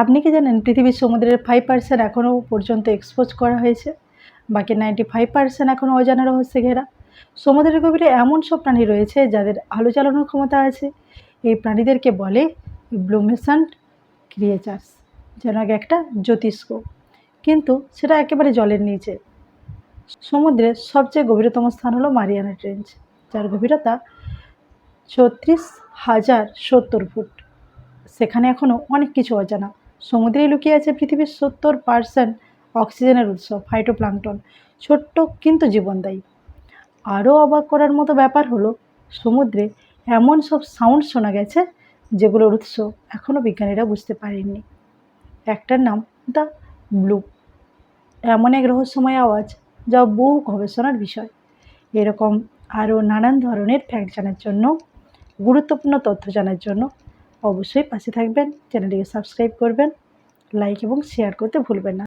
আপনি কি জানেন পৃথিবীর সমুদ্রের 5% এখনও পর্যন্ত এক্সপোজ করা হয়েছে, বাকি 95% এখনও অজানা রহস্যে ঘেরা। সমুদ্রের গভীরে এমন সব প্রাণী রয়েছে যাদের আলো জ্বালানোর ক্ষমতা আছে। এই প্রাণীদেরকে বলে ব্লুমিসেন্ট ক্রিয়েচার্স, যেন একটা জ্যোতিষ্ক, কিন্তু সেটা একেবারে জলের নিচে। সমুদ্রের সবচেয়ে গভীরতম স্থান হলো মারিয়ানা ট্রেঞ্চ, যার গভীরতা 36,070 ফুট। সেখানে এখনও অনেক কিছু অজানা। সমুদ্রেই লুকিয়ে আছে পৃথিবীর 70% অক্সিজেনের উৎস ফাইটোপ্লাঙ্কটন, ছোট্ট কিন্তু জীবনদায়ী। আরও অবাক করার মতো ব্যাপার হলো সমুদ্রে এমন সব সাউন্ড শোনা গেছে যেগুলোর উৎস এখনও বিজ্ঞানীরা বুঝতে পারেননি। একটার নাম দ্য ব্লু, এমন এক রহস্যময় আওয়াজ যা বহু গবেষণার বিষয়। এরকম আরও নানান ধরনের ফ্যাক্ট জানার জন্য, গুরুত্বপূর্ণ তথ্য জানার জন্য অবশ্যই পাশে থাকবেন, চ্যানেলটিকে সাবস্ক্রাইব করবেন, লাইক এবং শেয়ার করতে ভুলবেন না।